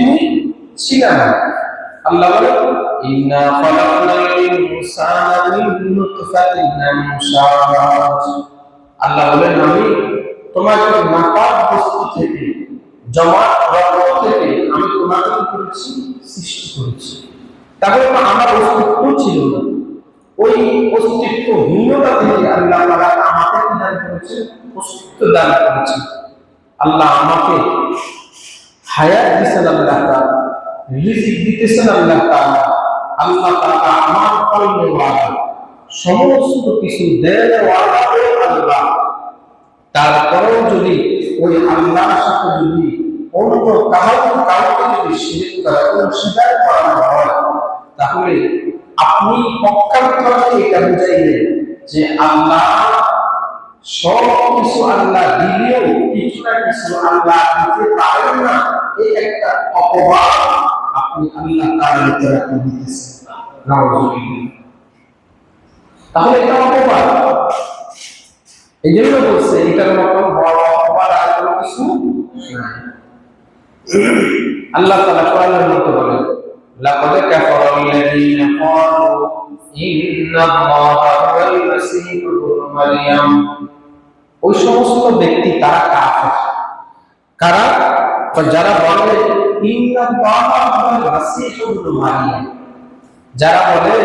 তিনি ছিলেন না। আল্লাহ বলে ইন্না খালাকনাল ইনসানা মিন নুতফাতিন আমশাজ। আল্লাহ বলেন আমি তোমাকে নাপাক বস্তু থেকে, জমাট রক্ত থেকে আমি তোমাকে কি করেছি? সৃষ্টি করেছি। তাহলে তো আমার অস্তিত্ব ছিল না। ওই অস্তিত্বহীনতা থেকে আল্লাহ তাআলা আমাকে কি দান করেছেন? অস্তিত্ব দান করেছেন। আল্লাহ আমাকে হায়াত দিয়েছেন, আল্লাহ তাআলা রিজিক দিতেছেন, আল্লাহ তাআলা। আল্লাহ তাআলা আমার কর্মে ওয়াদা সমস্ত কিছু দেন ওয়াদা করে আল্লাহ। তারপরেও যদি ওই আল্লাহর সাথে যদি অন্য কাউকে যদি শিরক করা, অংশীদার করা হয়, তাহলে আপনি পক্ষান্তরে এটা বুঝাইলেন যে আল্লাহ সব কিছু আল্লাহ দিলেও কিছু না কিছু আল্লাহ দিতে পারেন না, এই একটা অপবাদ আপনি আল্লাহ তাআলার উপরে দিতেছেন। নাউযুবিল্লাহ। তাহলে এটা অপবাদ। এই জন্য বলছে এটার মতো বড় অপবাদ আর কোনো কিছু নাই। আল্লাহ তাআলা কোরআনের মধ্যে বলেন লাকাদ কাফারাল্লাযীনা ক্বালু ইন্নাল্লাহা হুয়াল মাসীহু ইবনু মারইয়াম। ওই সমস্ত ব্যক্তি তারা কাফের। কারা? যারা বলে ইন্নাল্লাহা হুয়াল মাসীহু ইবনু মারইয়াম, যারা বলে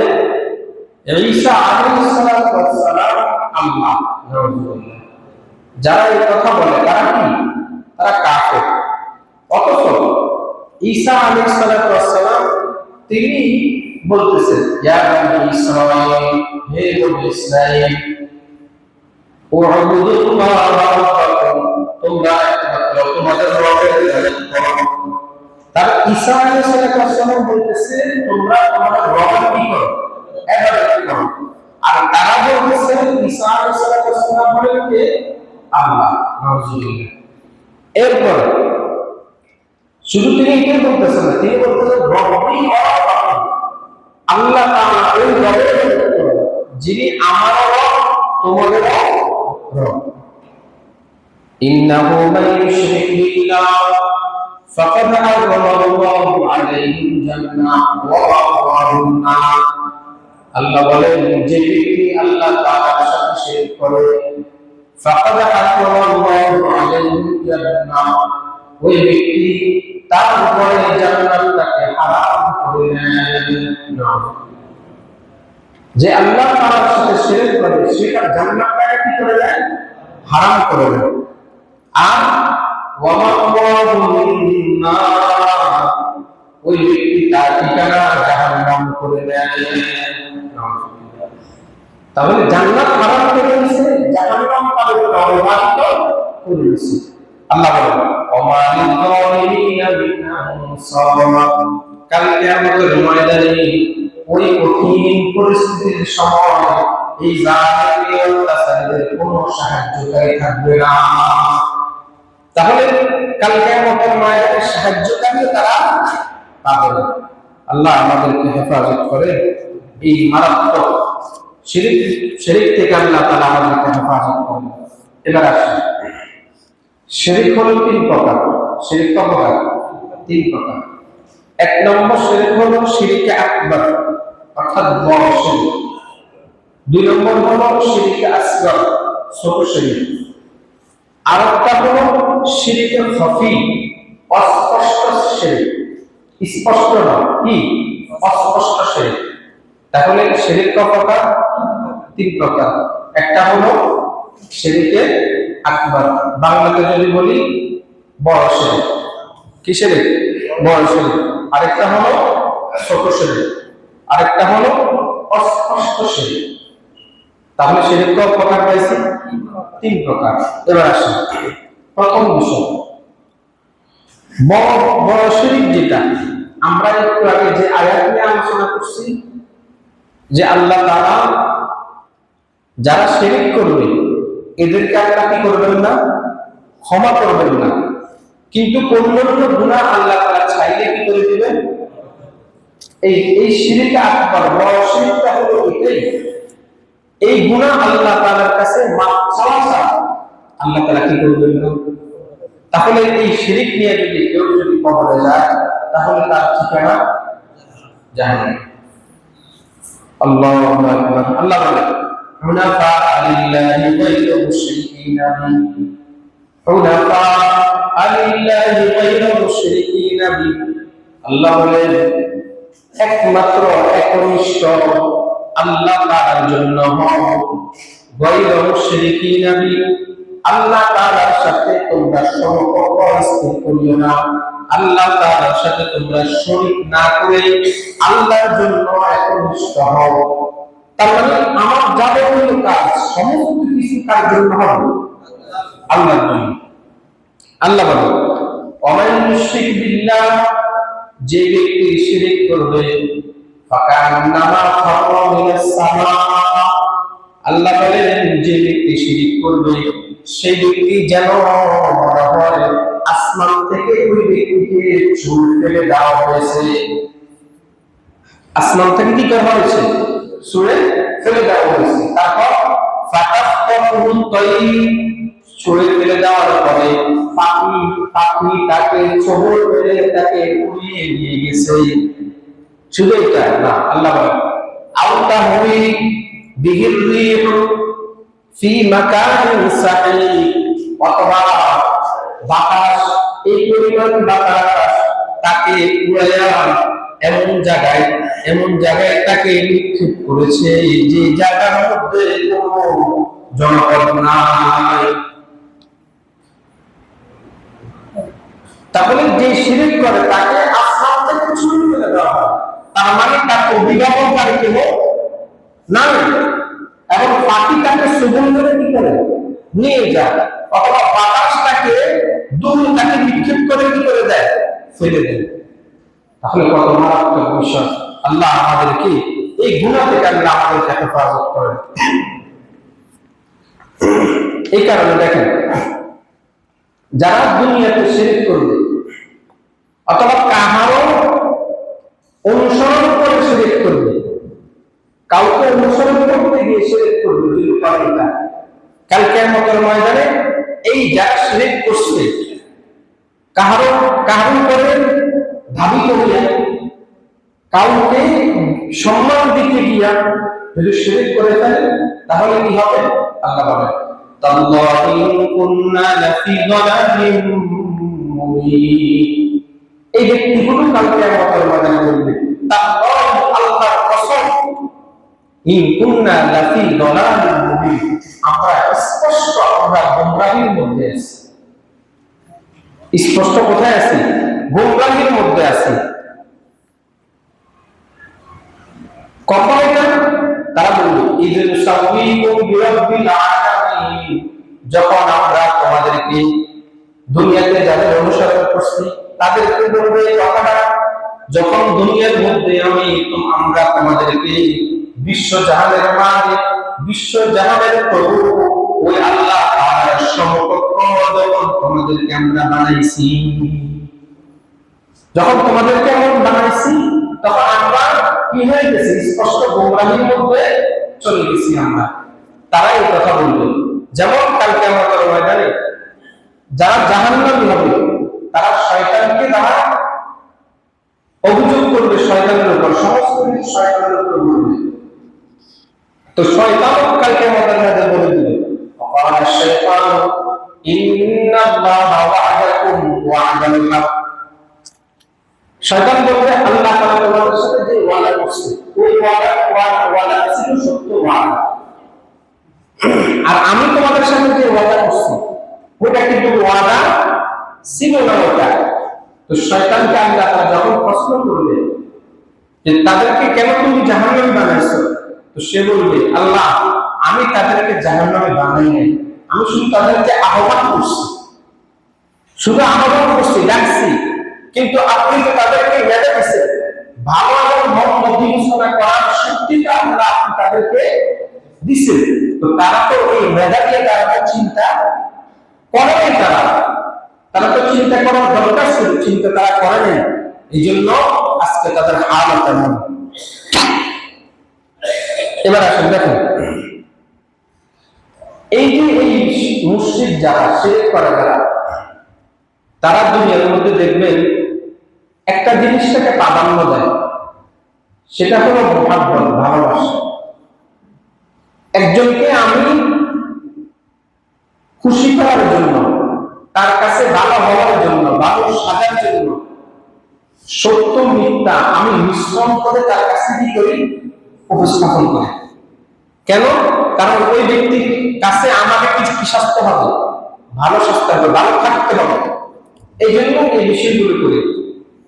ঈসা আলাইহিস সালাতু ওয়াস সালাম আল্লাহ। নাউযুবিল্লাহ। যারা এই কথা বলে তারা কি? তারা কাফের। অথচ ঈসা আলাইহিস সালাতু ওয়াস সালাম তিনি বলতেছেন ইয়া বনি ইসরাঈল, হে বনি ইসরাঈল, উ'বুদুল্লাহ রাব্বাকুম, তোমরা একমাত্র তোমাদের রবের ইবাদত করো। তার ঈসা আলাইহিস সালাতু ওয়াস সালাম বলতেছে তোমরা তোমাদের রবের কি করো? ইবাদত করো। আর তারা বলতেছে ঈসা আলাইহিস সালাতু ওয়াস সালাম হলেন কে? আল্লাহ। নাউযুবিল্লাহ। এরপর শুধু তিনি কি বলতেছেন না, তিনি বলতেছেন রব্বি ওয়া রাব্বুকুম, আল্লাহ তাআলা ওই রবের যিনি আমার রব তোমাদের রব। ইন্নাহু মান ইউশরিক বিল্লাহ ফাকাদ হারামাল্লাহু আলাইহি জান্নাহ ওয়া মাওয়াহুন নার। আল্লাহ বলেন যে ব্যক্তি আল্লাহ তাআলার সাথে শিরক করে ফাকাদ হারামাল্লাহু আলাইহি জান্নাহ, ওই ব্যক্তি তার উপরে জান্নাতটাকে হারাম করে দেন। যে আল্লাহ তাআলার সাথে শিরক করে সে তার জান্নাতটাকে কি করে দেয়? হারাম করে দেয়। আর ওয়া মাওয়াহুন নার, ওই ব্যক্তি তার ঠিকানা জাহান্নাম করে দেয়। তাহলে জান্নাত হারাম করে দিয়েছে, জাহান্নাম তার উপরে অবাধ্য করে দিয়েছে। আল্লাহ বলেন ওমা লিযালিমিনা মিন আনসার, কাল কিয়ামতের ময়দানে ওই কঠিন পরিস্থিতির সময় এই জালিম অত্যাচারীদের কোনো সাহায্যকারী থাকবে না। তাহলে কাল কিয়ামতের ময়দানে সাহায্যকারী তারা পাবে না। আল্লাহ আমাদেরকে হেফাজত করে এই মারাত্মক শিরক থেকে আল্লাহ তাআলা আমাদেরকে হেফাজত করেন। এবার আসুন, শিরক হলো তিন প্রকার। শিরক কত প্রকার? তিন প্রকার। এক নম্বর শিরক হলো শিরকে আকবার, অর্থাৎ বড় শিরক। দুই নম্বর হলো শিরকে আসগর, ছোট শিরক। আর একটা হলো শিরকে খফি, অস্পষ্ট শিরক। স্পষ্ট না, কি? অস্পষ্ট শিরক। তাহলে শিরক কত প্রকার? তিন প্রকার। একটা হলো শিরকে আকবার, বাংলাতে যদি বলি বড় শিরক। কি শিরক? বড় শিরক। আরেকটা হলো ছোট শিরক, আরেকটা হলো অস্পষ্ট শিরক। তাহলে শিরক কত প্রকার পাইছি? তিন প্রকার। এবার আসুন প্রথম বিষয়, বড় শিরক যেটা আমরা একটু আগে যে আয়াত নিয়ে আলোচনা করছি, যে আল্লাহ তাআলা যারা শিরক করবে এদেরকে আল্লাহ কি করবেন না? ক্ষমা করবেন না। কিন্তু অন্যান্য গুনাহ আল্লাহ তাআলা চাইলে কি করে দিবেন? এই শিরকে আকবার, বড় শিরকটা হলো এটাই। এই গুনাহ আল্লাহ তাআলার কাছে মাফ চাওয়া ছাড়া আল্লাহ তাআলা কি করবেন না। তাহলে এই শিরক নিয়ে যদি কেউ কবরে যায় ঠিকানা জাহান্নাম। আল্লাহু আকবার। আল্লাহ বলেন হুনাফা লিল্লাহি গায়রা মুশরিকিনা বিহি, হুনাফা লিল্লাহি গায়রা মুশরিকিনা বিহি। আল্লাহ বলেন একমাত্র একনিষ্ঠ আল্লাহ তাআলার জন্য হও, গায়রা মুশরিকিনা বিহি, আল্লাহ তাআলার সাথে তোমরা সম্পর্ক স্থাপন করিও না, আল্লাহ তাআলার সাথে তোমরা শরীক না করে আল্লাহর জন্য একনিষ্ঠ হও। তার মানে আমার যাবতীয় কাজ সমস্ত কিছু কার জন্য হবে? আল্লাহর জন্য। আল্লাহ বলেন ওমান ইউশরিক বিল্লাহ, যে ব্যক্তি শিরক করবে, ফাকান্নামা খাররা মিনাস সামা, আল্লাহ বলেন যে ব্যক্তি শিরক করবে সেই ব্যক্তি যেন মনে হয় আসমান থেকে ওই ব্যক্তিকে ছুঁড়ে ফেলে দেওয়া হয়েছে। আসমান থেকে কি করা হয়েছে? ছুঁড়ে ফেলে দেওয়া হয়েছে। তারপর ফাতাফতাহুত তাইর, ছুঁড়ে ফেলে দেওয়ার পরে পাখি তাকে ছোবল মেরে তাকে উড়িয়ে নিয়ে গেছে। শুধু এটা না, আল্লাহ বলেন আওতা হুই বিহির রিহ ফি মাকানিন সাহি, অথবা বাতাস, এই পরিমাণ বাতাস তাকে উড়াইয়া এমন জায়গায় তাকে নিক্ষেপ করেছে যে জায়গার মধ্যে কোনো জনপদ নাই। তাহলে যে শিরক করে তাকে আসমান থেকে ছুঁড়ে ফেলে দেওয়া হয়, তার মানে তার অভিভাবককারী কেউ নাই, এবং পাখি তাকে সুগম করে কি করে নিয়ে যায়, অথবা বাতাস তাকে দূর তাকে নিক্ষেপ করে কি করে দেয়? ফেলে দেয়। তাহলে কত মারাত্মক বিষয়। আল্লাহ আমাদেরকে এই গুনাহ থেকে আল্লাহ আমাদেরকে হেফাজত করেন। এই কারণে দেখেন, যারা দুনিয়াতে শিরক করবে অথবা কাহারও অনুসরণ করে শিরক করবে, কাউকে অনুসরণ করতে গিয়ে শিরক করবে, যদি পারে না, কাল কিয়ামতের ময়দানে এই যারা শিরক করছে কাহারও করে ভাবি করিয়া, কাউকে সম্মান দিতে গিয়া যদি শিরক করে ফেলে, তাহলে কি হবে? আল্লাহ বলেন তাল্লাহি ইন কুননা লাফি যালালিম মুবিন, এই ব্যক্তিগুলো কাল কিয়ামতের ময়দানে বলবে তাল্লাহি, আল্লাহর কসম, ইন কুননা লাফি যালালিম মুবিন, আমরা গোমরাহির মধ্যে আছি। স্পষ্ট কোথায় আছি? গোমরাহির মধ্যে আছি। কখন এটা? তারা বলবে ইযা সাউইকুম বিরাব্বিল আলামিন, যখন আমরা তোমাদেরকে দুনিয়াতে যাদের অনুসরণ করছি তাদেরকে বলবে এই কথাটা, যখন দুনিয়ার মধ্যে আমরা তোমাদেরকে বিশ্বজাহানের মালিক, বিশ্বজাহানের প্রভু ওই আল্লাহ তাআলার সমকক্ষ যখন তোমাদেরকে আমরা বানাইছি, যখন তোমাদেরকে আমরা বানাইছি তখন আমরা কি হয়ে গেছি? স্পষ্ট গোমরাহির মধ্যে চলে গেছি আমরা। তারা এই কথা বলবে। যেমন কাল কিয়ামতের ময়দানে যারা জাহান্নামী হবে তারা শয়তানকে দ্বারা অভিযোগ করবে, শয়তানের উপর সমস্ত কিছু শয়তানের উপর বলবে। তো শয়তান কাল কিয়ামতের ময়দানে বলে দিবে ওয়াকালা শাইতানু ইন্নাল্লাহা ওয়া'আদাকুম ওয়া'দাল হক, শয়তান বলবে আল্লাহ তাআলা তোমাদের সাথে যে ওয়াদা করছে ওই ওয়াদা ছিল সত্য ওয়াদা, আর আমি তোমাদের সাথে যে ওয়াদা করছি ওটা কিন্তু ওয়াদা ছিল না ওটা। তো শয়তানকে আল্লাহ তাআলা যখন প্রশ্ন করবে যে তাদেরকে কেন তুমি জাহান্নামী বানাইছো, তো সে বলবে আল্লাহ আমি তাদেরকে জাহান্নামী বানাই নাই, আমি শুধু তাদেরকে আহ্বান করছি, ডাকছি, কিন্তু আপনি তো তাদেরকে মেধা দিচ্ছেন, ভালো এবং মন্দ বিবেচনা করার শক্তিটা আল্লাহ আপনি তাদেরকে দিচ্ছেন। তো তারা তো এই মেধা দিয়ে তারা চিন্তা করে নাই, তারা তো চিন্তা করার দরকার ছিল, চিন্তা তারা করে নাই, এই জন্য আজকে তাদের হালত এমন। এবার আসুন দেখুন, এই যে এই মুশরিক যারা, শিরক করে যারা, তারা দুনিয়ার মধ্যে দেখবেন একটা জিনিসটাকে প্রাধান্য দেয়, সেটা হলো মহাব্বত, ভালোবাসা। একজনকে আমি খুশি করার জন্য, তার কাছে ভালো হওয়ার জন্য, ভালো সাজার জন্য সত্য মিথ্যা আমি মিশ্রণ করে তার কাছে কি করি, উপস্থাপন করি। কেন? কারণ ওই ব্যক্তির কাছে আমাকে কিছু কি সাজতে হবে, ভালো সাজতে হবে, ভালো থাকতে হবে। এই জন্য এই বিষয়গুলো করি।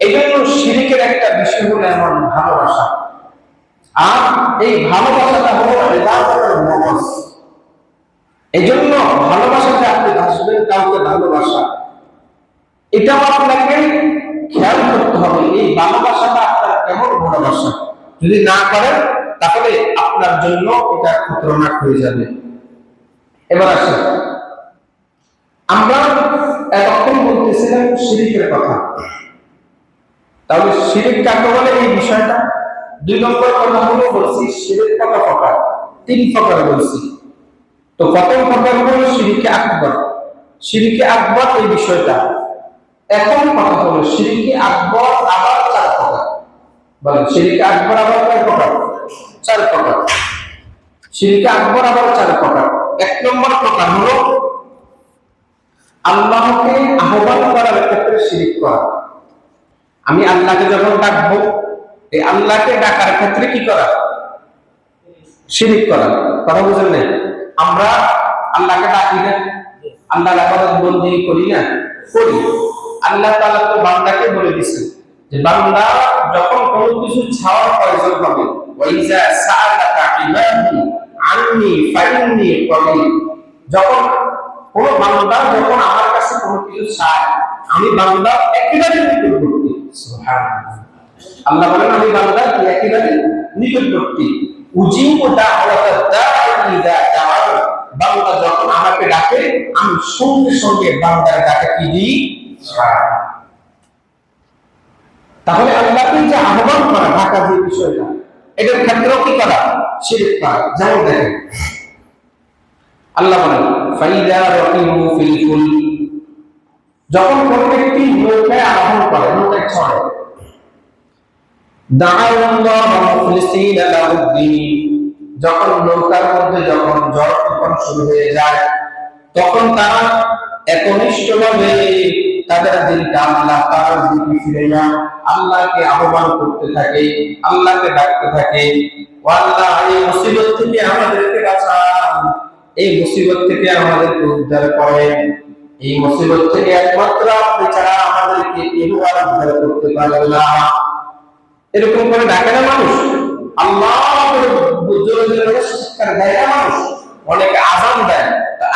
এই জন্য শিরকের একটা বিষয় হলো এমন ভালোবাসা। আর এই ভালোবাসাটা হলো ইবাদতের মগজ। এই জন্য ভালোবাসাতে আপনি ভাসবেন কাউকে ভালোবাসা, এটাও আপনাকে খেয়াল করতে হবে এই ভালোবাসাটা আপনার কেমন ভালোবাসা। যদি না করেন তাহলে আপনার জন্য এটা খতরনাক হয়ে যাবে। এবার আসেন, আমরা এতক্ষণ বলতেছিলাম শিরকের কথা। তাহলে শিরক কাকে বলে এই বিষয়টা 2 নম্বর কথা হলো বলছি শিরক কত প্রকার, 3 প্রকার বলছি। তো প্রথম প্রকার হলো শিরকে আকবার। শিরকে আকবার এই বিষয়টা। এখন কথা হলো শিরকে আকবর আবার 4 প্রকার। বলেন শিরকে আকবর আবার কয় প্রকার? 4 প্রকার। শিরকে আকবর আবার 4 প্রকার। 1 নম্বর প্রকার হলো আল্লাহকে আহ্বান করার ক্ষেত্রে শিরক করা। আমি আল্লাহকে যখন ডাকবো, এই আল্লাহকে ডাকার ক্ষেত্রে কি করা? শিরক করা। কথা বুঝেন নাই? আমরা আল্লাহকে ডাকি না, আল্লাহর ইবাদত বন্দেগী করি না, করি। আল্লাহ তাআলা তো বান্দাকে বলে দিয়েছেন যে বান্দা যখন কোনো কিছু চাওয়ার প্রয়োজন হবে, ওয়াইজা সাআলাকা ইবাদি আন্নী ফাইন্নী করিব, যখন কোনো বান্দা যখন আমার কাছে কোনো কিছু চায়, আমি বান্দা একেবারে নিকটবর্তী। সুবহানাল্লাহ। আল্লাহ বলেন আমি বান্দা একেবারে নিকটবর্তী। উজিবু দাওয়াতাদ দাঈ ইযা দাআন, বান্দা যখন আমাকে ডাকে আমি সঙ্গে সঙ্গে বান্দার ডাকে কি দিই? তাহলে আল্লাহকে যে আহ্বান করা, ডাকা যে বিষয়টা, এটার ক্ষেত্রেও কি করা? শিরক করা। যেমন দেখেন আল্লাহ বলেন ফাইদা রাকিবু ফিল ফুলক, যখন কোন ব্যক্তি নৌকায় আরোহণ করে, নৌকায় চড়ে, দাআল্লাহ মুখলিসিনা লাহুদ্দীন, যখন নৌকার মধ্যে যখন ঝড় তুফান শুরু হয়ে যায়, তখন তারা একনিষ্ঠভাবে তাদের দিলটা আল্লাহ তাআলার দিকে ফিরে যায়, আল্লাহকে আহ্বান করতে থাকে, আল্লাহকে ডাকতে থাকে, ও আল্লাহ এই মুসিবত থেকে আমাদেরকে বাঁচান, এই মুসিবত থেকে আমাদেরকে উদ্ধার করেন, এই মুসিবত থেকে একমাত্র আপনি ছাড়া আমাদেরকে কেউ আর উদ্ধার করতে পারবে না। এরকম করে ডাকে না মানুষ, আল্লাহ জোরে জোরে চিৎকার দেয় না মানুষ, অনেকে আযান দেয়,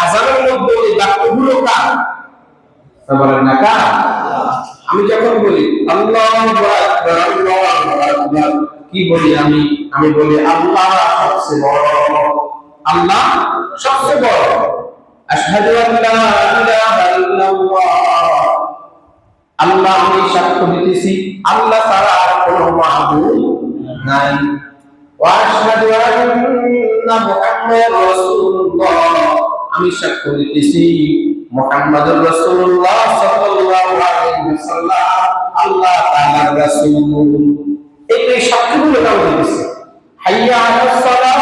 আযানের মধ্যে এই বাক্যগুলো কার? বলেন না কার? আমি যখন বলি আল্লাহু আকবার আল্লাহু আকবার, কি বলি আমি? আমি বলি আল্লাহ সবচেয়ে বড়, আল্লাহ সবচেয়ে বড়। আশহাদু আল্লা ইলাহা ইল্লাল্লাহ, আল্লাহ আমি সাক্ষ্য দিতেছি আল্লাহ ছাড়া আর কোনো মাবুদ নাই। ওয়া আশহাদু আন্না মুহাম্মাদার রাসূলুল্লাহ, আমি সাক্ষ্য দিতেছি মুহাম্মাদুর রাসূলুল্লাহ সাল্লাল্লাহু আলাইহি ওয়াসাল্লাম আল্লাহ তাআলার রাসূল। এই সাক্ষ্যগুলো দাও দিতেছি। হাইয়া আলাস সালাহ,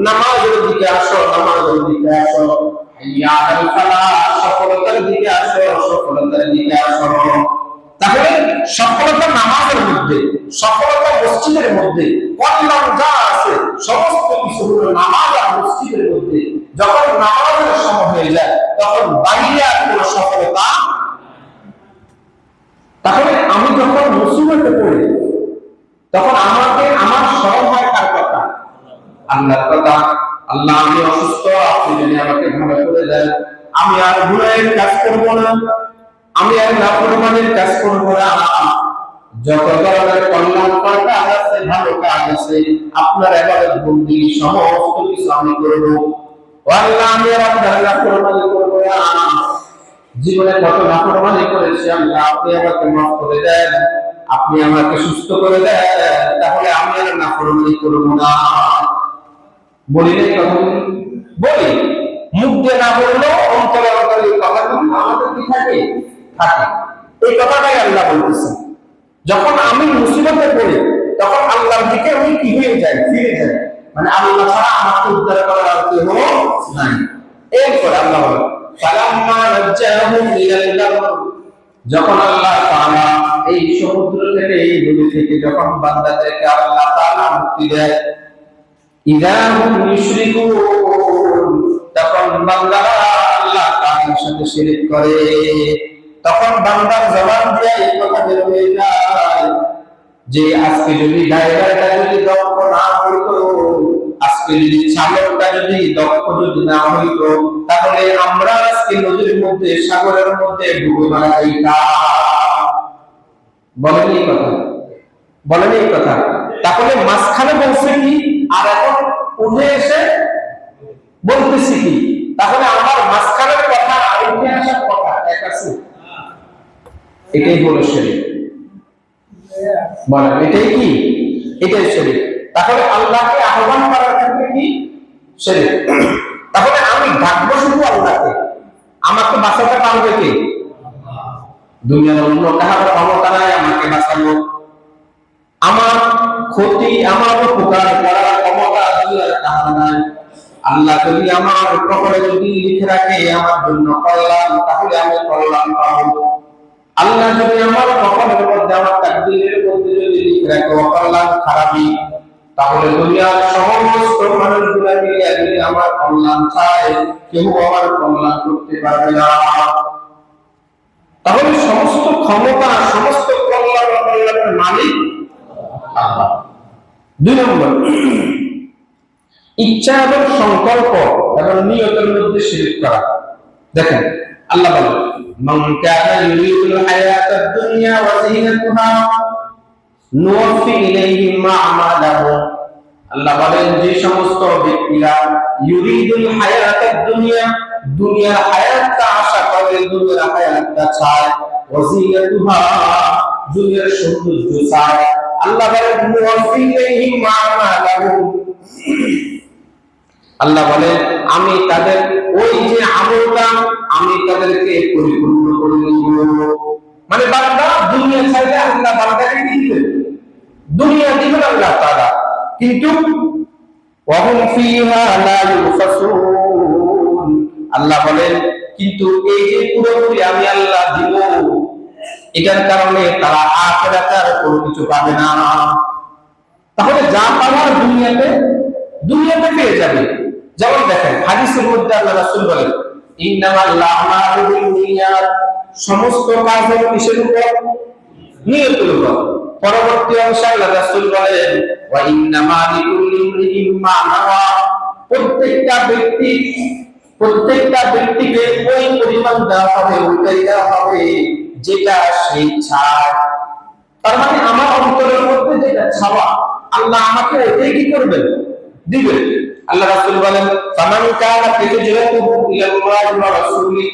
নামাজের দিকে আসো, নামাজের দিকে আসো। হাইয়া আলাল ফালাহ, সফলতার দিকে আসো, সফলতার দিকে আসো। তাহলে সফলতা নামাজের মধ্যে, সফলতা মসজিদের মধ্যে, কল্যাণ যা আছে সমস্ত কিছু হলো নামাজ আর মসজিদের মধ্যে। যখন নামাজের সময় হয়ে যায় তখন বাইরে আর কোনো সফলতা। তাহলে আমি যখন মুসিবতে পড়ি তখন আমাকে আমার স্মরণ হয় কার কথা? আল্লাহর কথা। আল্লাহ আমি অসুস্থ, আপনি যদি আমাকে ভালো করে দেন, আমি আর গুনাহের কাজ করব না, আমি আর নাফরমানির কাজ করব না। যত ধরনের কল্যাণকর কাজ আছে, ভালো কাজ আছে, আপনার ইবাদত বন্দেগী সমস্ত কিছু আমি করব। ও আল্লাহ আমি আর আপনার নাফরমানি করব না। জীবনে কত নাফরমানি করেছি আল্লাহ, আপনি আমাকে মাফ করে দেন, আপনি আমাকে সুস্থ করে দেন, তাহলে আমি আর নাফরমানি করব না। বলি নাই কথা? বলি, মুখ দিয়ে না বললেও অন্তরে অন্তরে এই কথাগুলো আমাদের কি থাকে? থাকে। এই কথাটাই আল্লাহ বলতেছেন। যখন আমি মুসিবতে পড়ি তখন আল্লাহর দিকে আমি কি হয়ে যাই, ফিরে যাই। মানে আল্লাহ ছাড়া আমাকে উদ্ধার করার আর কেউ নাই। এরপর আল্লাহ বলেন ফালাম্মা নাজ্জাহুম ইলাল বার, যখন আল্লাহ তাআলা এই সমুদ্র থেকে এই নদী থেকে যখন বান্দাদেরকে আল্লাহ তাআলা মুক্তি দেয়, ইযা হুম ইউশরিকুন, তখন বান্দারা আল্লাহ তাআলার সাথে শিরক করে। তখন বান্দার জবান দিয়ে এই কথা বের হয়ে যায় যে আজকে যদি ড্রাইভারটা যদি দক্ষ না হইতো, আজকে যদি চালকটা যদি দক্ষ যদি না হইতো, তাহলে আমরা আজকে নদীর মধ্যে সাগরের মধ্যে ডুবে মারা যাইতাম। বলেন এই কথা, বলেন এই কথা। তাহলে মাঝখানে বলছে কি, আর এখন উঠে এসে বলতেছি কি? তাহলে আমার মাঝখানের কথা আর উঠে আসার কথা এক আছে? এটাই হলো শিরক। বলেন এটাই কি? এটাই শিরক। তাহলে আল্লাহকে আহ্বান করার ক্ষেত্রে কি শিরক। তাহলে আমি ডাকবো শুধু আল্লাহকে, আমাকে বাঁচাতে পারবে কে? দুনিয়ার অন্য কাহার ক্ষমতা নাই আমাকে বাঁচানো। আমার ক্ষতি, আমার উপকার করার ক্ষমতা দুনিয়ার কাহার নাই। আল্লাহ যদি আমার কপালে যদি লিখে রাখে আমার জন্য কল্যাণ, তাহলে আমি কল্যাণ পাবো। আল্লাহ যদি আমার কপালের মধ্যে, আমার তাকদীরের মধ্যে যদি লিখে রাখে অকল্যাণ, খারাপই, তাহলে দুনিয়ার সমস্ত মানুষগুলা মিলে যদি আমার কল্যাণ চায়, কেউ আমার কল্যাণ করতে পারবে না। তাহলে সমস্ত ক্ষমতা, সমস্ত কল্যাণ অকল্যাণের মালিক আল্লাহ। 2 নম্বর, ইচ্ছা এবং সংকল্প এবং নিয়তের মধ্যে শিরক করা। দেখেন আল্লাহ বলেন মান কানা ইউরিদুল হায়াতাদ দুনিয়া ওয়া যিনাতুহা নুওয়াফি ইলাইহিম মা'আমালাহুম। আল্লাহ বলেন যে সমস্ত ব্যক্তিরা ইউরিদুল হায়াতাদ দুনিয়া, দুনিয়ার হায়াতটা আশা করে, দুনিয়ার হায়াতটা চায়, ওয়া যিনাতুহা, দুনিয়ার সৌন্দর্য চায়, আল্লাহ বলেন নুওয়াফি ইলাইহিম মা'আমালাহুম, আল্লাহ বলেন আমি তাদের ওই যে আমলটা আমি তাদেরকে পরিপূর্ণ করে দেব। মানে বান্দা দুনিয়া ছাড়লে আল্লাহ বান্দাকে কি দিবেন? দুনিয়া দিবেন আল্লাহ তাআলা, কিন্তু ওয়াহুম ফিহা লা ইউফাসুন, আল্লাহ বলেন কিন্তু এই যে পুরোপুরি আমি আল্লাহ দিব, এটার কারণে তারা আখিরাতে আর কোনো কিছু পাবে না। তাহলে যা পাওয়ার দুনিয়াতে, দুনিয়াতে পেয়ে যাবে। যেমন দেখেন হাদিসের মধ্যে আল্লাহ রাসূল বলেন ইন্নামাল আমালু বিন্নিয়াত, সমস্ত কাজ হলো কিসের উপর? নিয়তের উপর। পরবর্তী অংশে আল্লাহ রাসূল বলেন ওয়া ইন্নামা লিকুল্লি ইমরিইন মা নাওয়া, প্রত্যেকটা ব্যক্তিকে ওই পরিমাণ দেওয়া হবে, ওইটাই দেওয়া হবে যেটা সে চায়। তার মানে আমার অন্তরের মধ্যে যেটা চাওয়া আল্লাহ আমাকে ওইটাই কি করবেন? দিবেন। আল্লাহ রাসূল বলেন ফামান কানা হিজরাতুহু ইলাল্লাহি ওয়া রাসূলি,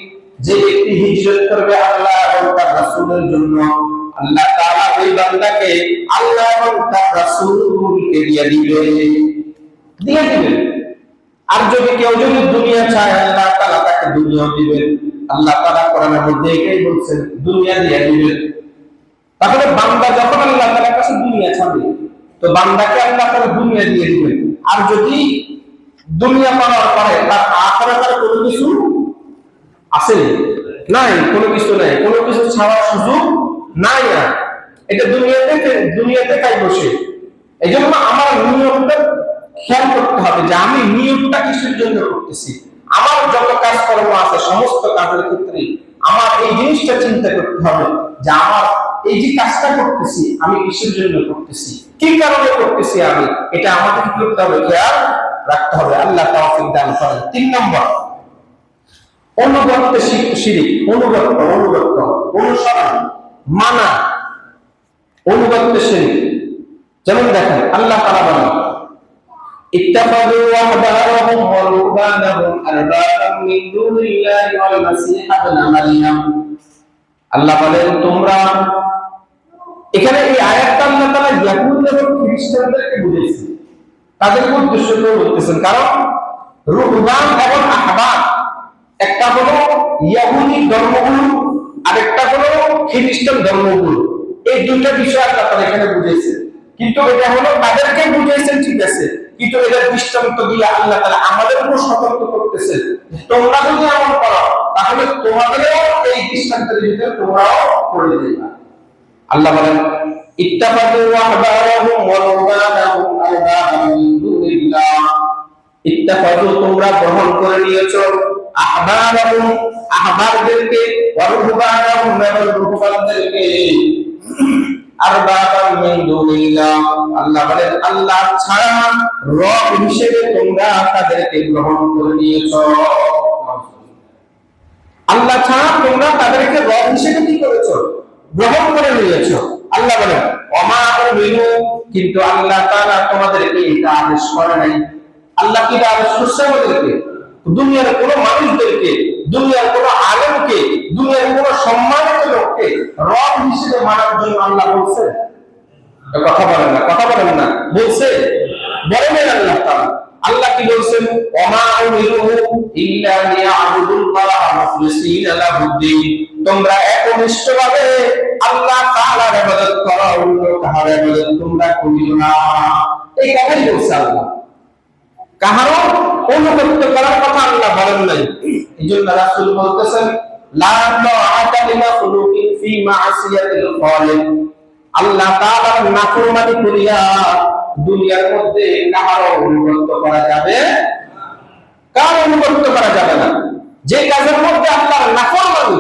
যে ব্যক্তি হিজরত করবে আল্লাহ এবং তার রাসূলের জন্য, আল্লাহ তাআলা ওই বান্দাকে আল্লাহ এবং তার রাসূলকে দিয়ে দিবেন। আর যদি কেউ যদি দুনিয়া চায় আল্লাহ তাআলা তাকে দুনিয়া দিবেন। আল্লাহ তাআলা কোরআনের মধ্যে এটাই বলছেন দুনিয়া দিয়ে দিবেন। তাহলে বান্দা যখন আল্লাহ তাআলার কাছে দুনিয়া চাবে, তো বান্দাকে আল্লাহ তাআলা দুনিয়া দিয়ে দিবেন। আর যদি দুনিয়া পাওয়ার পরে তার আখিরাতের কোনো কিছু আছে নাই, কোনো কিছু নাই, কোনো কিছু ছাড়ার সুযোগ নাই। আর এটা দুনিয়াতে তাই বসে। এই জন্য আমার নিয়মটা খেয়াল করতে হবে যে আমি নিয়মটা কিসের জন্য করতেছি। আমার যত কাজকর্ম আছে সমস্ত কাজের ক্ষেত্রে আমার এই জিনিসটা চিন্তা করতে হবে যে আমার এই যে কাজটা করতেছি আমি কিসের জন্য করতেছি, কি কারণে করতেছি আমি, এটা আমাদের কি করতে হবে? খেয়াল রাখতে হবে। আল্লাহ তাওফিক দান করেন। 3 নম্বর, অনুগত্য শিরক। অনুগত্য অনুসরণ মানা, অনুগত্য শিরক। যেমন দেখেন আল্লাহ তাআলা বলেন ইত্তাখাযু আহবারহুম ওয়া রুহবানাহুম আরবাবাম মিন দুনিল্লাহি ওয়াল মাসীহ ইবনে মারইয়াম। আল্লাহ বলেন তোমরা, এখানে এই আয়াতটা আল্লাহ তাআলা ইয়াহুদ এবং খ্রিস্টানদেরকে বুঝাইছে, তাদেরকে উদ্দেশ্য করে বলতেছেন। কারণ রুহবান এবং আহবার, একটা হলো ইহুদি ধর্মগুরু আর একটা হলো খ্রিস্টান ধর্মগুরু। এই দুইটা বিষয় আল্লাহ তাআলা এখানে বুঝাইছেন। কিন্তু এটা হলো তাদেরকে বুঝাইছেন ঠিক আছে, কিন্তু এদের দৃষ্টান্ত দিয়ে আল্লাহ তাআলা আমাদেরকে সতর্ক করতেছে, তোমরা যদি এমন করো তাহলে তোমাদেরও এই দৃষ্টান্তের ভিতরে তোমরাও পড়ে যাবে। আল্লাহ বলেন ইত্তাফাদু আহবারাহুম ওয়া রুহবানাহুম আরবাবাম মিন দুনিল্লাহ। ইত্তাফাদু তোমরা গ্রহণ করে নিয়েছো আহবারাহুম আহবারদেরকে ওয়া রুহবানাহুম এবং রুহবানদেরকে আরবাবাম মিন দুনিল্লাহ। আল্লাহ বলেন আল্লাহ ছাড়া রব হিসেবে তোমরা তাদেরকে গ্রহণ করে নিয়েছো। আল্লাহ ছাড়া তোমরা তাদেরকে রব হিসেবে কি করেছো? গ্রহণ করে নিয়েছো। আল্লাহ বলেন ওমা উমিরু, কিন্তু আল্লাহ তাআলা তোমাদেরকে এটা আদেশ করে নাই। আল্লাহ কি আদেশ করছে আমাদেরকে? দুনিয়ার কোন মানুষদেরকে, দুনিয়ার কোন আলেমকে, দুনিয়ার কোন সম্মানিত লোককে রব হিসেবে মানার জন্য আল্লাহ বলছে? কথা বলেন না, কথা বলেন না, বলছে? বলেন আল্লাহ তাআলা। আল্লাহ কি বলছেন? ওমা উমিরু ইল্লা লিয়াবুদুল্লাহ মুখলিসিনা লাহুদ্দিন। তোমরা একনিষ্ঠভাবে আল্লাহ তাআলার ইবাদত করো, অন্য কাহার ইবাদত তোমরা করিও না। এই কথাই বলছে আল্লাহ। কাহারও অনুগত করার কথা আল্লাহ বলেন নাই। এইজন্য রাসূল বলতেছেন লা তাআতা লিমাখলুকিন ফি মা'সিয়াতিল খালিক। আল্লাহ তাআলার নাফরমানি করিয়া দুনিয়ার মধ্যে কাহারও অনুগত করা যাবে না। কার অনুগত করা যাবে না? যে কাজের মধ্যে আল্লাহর নাফরমানি,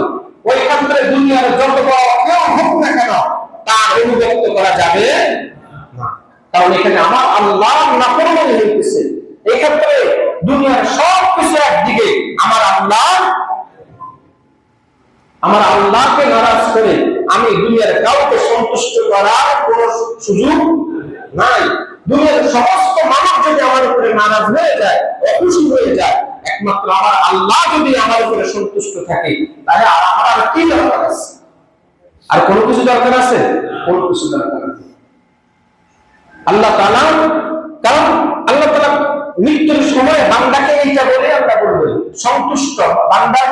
ওই ক্ষেত্রে দুনিয়ার যত বড় কেউ হোক না কেন তার অনুগত করা যাবে না। কারণ এখানে আমার আল্লাহর নাফরমানি হইতেছে। এই ক্ষেত্রে দুনিয়ার সব কিছু একদিকে, আমার আল্লাহকে নারাজ করে আমি দুনিয়ার কাউকে সন্তুষ্ট করার কোন সুযোগ নাই। দুনিয়ার সমস্ত মানব যদি আমার উপরে নারাজ হয়ে যায়, অখুশি হয়ে যায়, একমাত্র আমার আল্লাহ যদি আমার উপরে সন্তুষ্ট থাকে, তাহলে আমার আর কি দরকার আছে? আর কোনো কিছু দরকার আছে? কোনো কিছু দরকার নেই। আল্লাহ তাআলা, কারণ আল্লাহ তাআলা মৃত্যুর সময় বান্দাকে এইটা বলে আমরা বলবো সন্তুষ্ট, বান্দার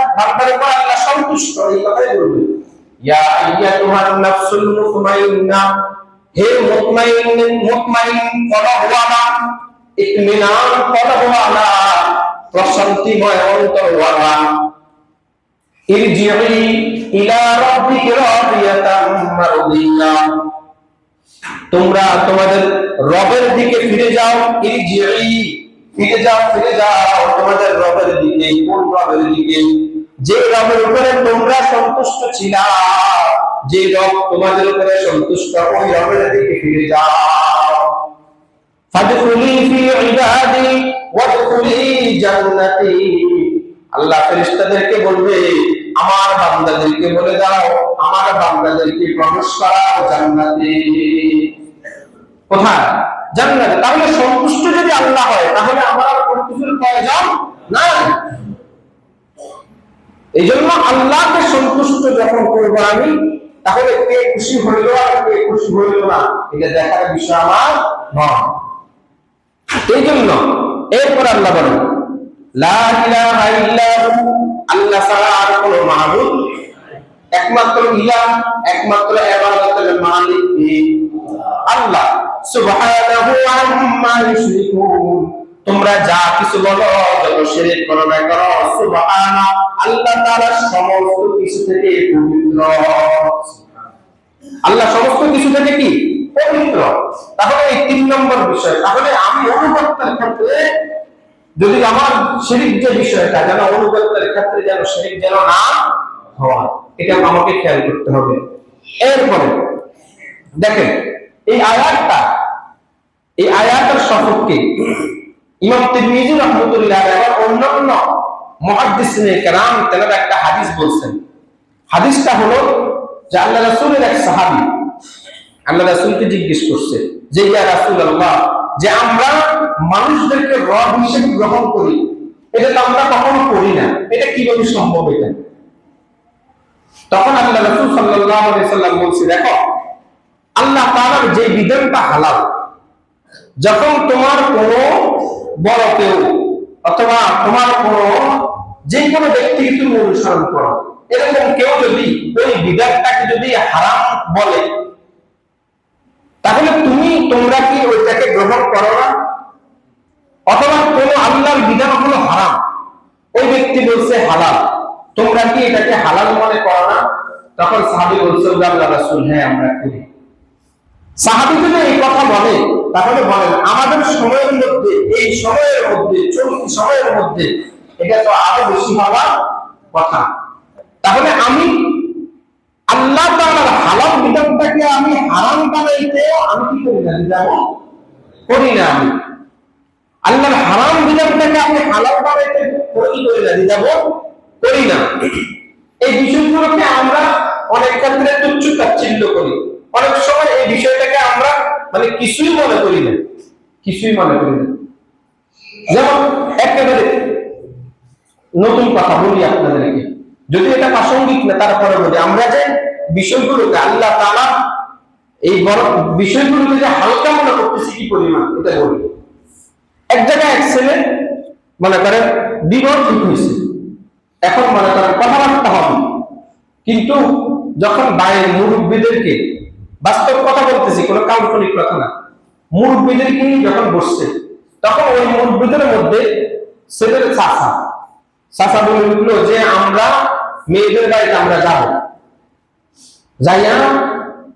উপর আল্লাহ সন্তুষ্ট, এই কথাই বলবে ইয়া আইয়াতুহান নাফসুল মুতমাইন্না, হে মুতমাইন কলহওয়ালা, ইতমিনান কলহওয়ালা, প্রশান্তিময় অন্তরওয়ালা, ইরজিই ইলা রাব্বিকা রাদিয়াতাম মারদিয়া। তোমরা তোমাদের রবের দিকে ফিরে যাও। ইরজিই, ফিরে যাও তোমাদের রবের দিকে। কোন রবের দিকে? যে রবের উপরে তোমরা সন্তুষ্ট ছিলা, যে রব তোমাদের উপরে সন্তুষ্ট, ওই রবের দিকে ফিরে যাও। ফাদখুলি ফি ইবাদি ওয়াদখুলি জান্নাতি। আল্লাহ ফেরেশতাদেরকে বলবে আমার বান্দাদেরকে বলে দাও, আমার বান্দাদেরকে প্রবেশ করাও জান্নাতে। কোথায়? জান্নাতে। তাহলে সন্তুষ্ট যদি আল্লাহ হয়, তাহলে আমার আর কোনো কিছুর প্রয়োজন নাই। এইজন্য আল্লাহকে সন্তুষ্ট যখন করব আমি, তাহলে কে খুশি হইল আর কে খুশি হইল না এটা দেখার বিষয় আমার নয়। এইজন্য এরপর আল্লাহ বলেন লা ইলাহা ইল্লাহু, আল্লাহ ছাড়া আর কোনো মাবুদ, একমাত্র ইলাহ, একমাত্র ইবাদতের মালিক আল্লাহ। সুবহানাহু আম্মা ইউশরিকুন। তোমরা যা কিছু বলো, যত শিরক করো না করো, সুবহানাহু, আল্লাহ তাআলা সমস্ত কিছু থেকে পবিত্র। আল্লাহ সমস্ত কিছু থেকে কি? পবিত্র। তাহলে এই 3 নম্বর বিষয়। তাহলে আমি অনুগতের ক্ষেত্রে যদি আমার শিরক যে বিষয়টা, যেন অনুগতের ক্ষেত্রে যেন শিরক যেন না হয়, এটা আমাকে খেয়াল করতে হবে। এরপরে দেখেন এই আয়াতের সপক্ষে ইমাম তিরমিজি রাহমাতুল্লাহ আলাইহি এবং অন্যান্য মুহাদ্দিসিনে কেরাম তারা একটা হাদিস বলছেন। হাদিসটা হলো যে আল্লাহ রাসূলের এক সাহাবী আল্লাহ রাসূলকে জিজ্ঞেস করছে যে ইয়া রাসূলুল্লাহ, যে আমরা মানুষদেরকে রব হিসেবে গ্রহণ করি, এটা তো আমরা কখনো করি না, এটা কিভাবে সম্ভব? এটা তখন আল্লাহ রাসূল সাল্লাল্লাহু আলাইহি সাল্লাম বলছে, দেখো আল্লাহ তাআলার যে বিধানটা হালাল, যখন তোমার কোনো বড় কেউ অথবা তোমার কোনো যে কোনো ব্যক্তিকে তুমি অনুসরণ করো, এরকম কেউ যদি ওই বিধানটাকে যদি হারাম বলে, তোমরা কি ওইটাকে গ্রহণ করো না? অথবা কোন আল্লাহর বিধান হলো হারাম, ওই ব্যক্তি বলছে হালাল, তোমরা কি এটাকে হালাল মনে করো না? তখন সাহাবী বলছে আল্লাহর রাসূল, হ্যাঁ আমরা করি। সাহাবী যদি এই কথা বলে, তাহলে বলেন আমাদের সময়ের মধ্যে, এই সময়ের মধ্যে, চলতি সময়ের মধ্যে এটা তো আরো বেশি হওয়ার কথা। তাহলে আমি আল্লাহ তাআলার হালাল বিধানটাকে আমি হারাম বানাইতে আমি কি করি না, যাবো করি না। আমি আল্লাহর হারাম বিধানটাকে আমি হালাল বানাইতে করি না, যাবো করি না। এই বিষয়গুলোকে আমরা অনেক ক্ষেত্রে তুচ্ছ তাচ্ছিল্য করি, অনেক সময় এই বিষয়টাকে আমরা মানে কিছুই মনে করি না, কিছুই মনে করি না। যেমন একেবারে নতুন কথা বলি আপনাদেরকে, যদি এটা প্রাসঙ্গিক না তারপরে বলি, আমরা যে বিষয়গুলোকে আল্লাহ তাআলা এই বড় বিষয়গুলোকে যে হালকা মনে করতেছি কি পরিমাণ, এটা বলি। এক জায়গায় এক ছেলে মনে করেন বিবাহ ঠিক হয়েছে, এখন মনে করেন কথাবার্তা হবে, কিন্তু যখন বাইরের মুরব্বীদেরকে, বাস্তব কথা বলতেছি, কোনো কাল্পনিক কথা না, মুরব্বীদেরকে যখন বসছে, তখন ওই মুরব্বীদের মধ্যে ছেলের চাচা বলে উঠলো যে আমরা মেয়েদের বাড়িতে আমরা যাব, যাইয়া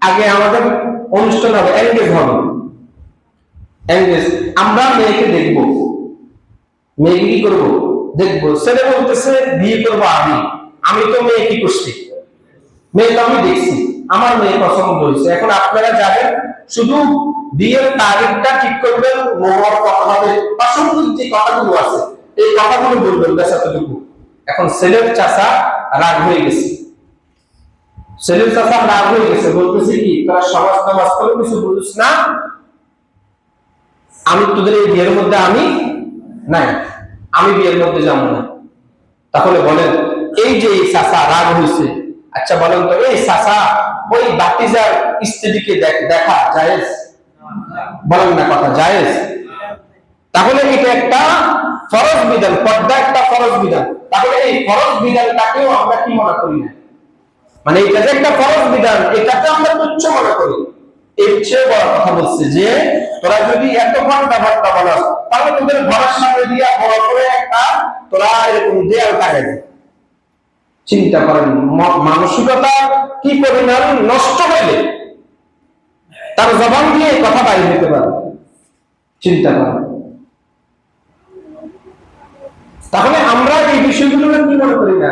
আগে আমাদের অনুষ্ঠান হবে, এনগেজ হবে, এনগেজ, আমরা মেয়েকে দেখবো, মেয়ে কি করবো দেখবো। ছেলে বলতেছে বিয়ে করবো আমি তো মেয়ে কি করছি, মেয়ে তো আমি দেখছি, আমার মেয়ে পছন্দ হয়েছে, এখন আপনারা যাবেন, শুধু বিয়ের তারিখটা ঠিক করবেন, মোহর কথা হবে, প্রাসঙ্গিক যে কথাগুলো আছে এই কথাগুলো বলবেন, ব্যাস এতটুকু। এখন ছেলের চাচা রাগ হয়ে গেছে, ছেলের চাচা রাগ হয়ে গেছে, বলতেছে কি তোরা সমাজ সমাজ করে কিছু বুঝিস না, আমি তোদের এই বিয়ের মধ্যে আমি নাই, আমি বিয়ের মধ্যে যাবো না। তাহলে বলেন এই যে এই চাচা রাগ হয়েছে, আচ্ছা বলেন তো এই চাচা ওই বাতিজার স্ত্রীকে দেখা জায়েজ? বলেন না কথা জায়েজ? তাহলে এটা একটা ফরজ বিধান, পর্দা একটা ফরজ বিধান। তাহলে এই ফরজ বিধানটাকেও আমরা কি মনে করি না, মানে এটা যে একটা ফরজ বিধান এটাকে আমরা তুচ্ছ মনে করি। এর চেয়ে বড় কথা বলছে যে তোরা যদি এত ঘন্টা বলাস, তাহলে তোদের ঘরের সামনে দিয়া বড় করে একটা তোরা এরকম দেয়াল টাকা দে। চিন্তা করেন মানসিকতা কি পরিমাণ নষ্ট হইলে তার জবান দিয়ে কথা বাইরে হতে পারে, চিন্তা করেন। তাহলে আমরা এই বিষয়গুলো কি মনে করি না,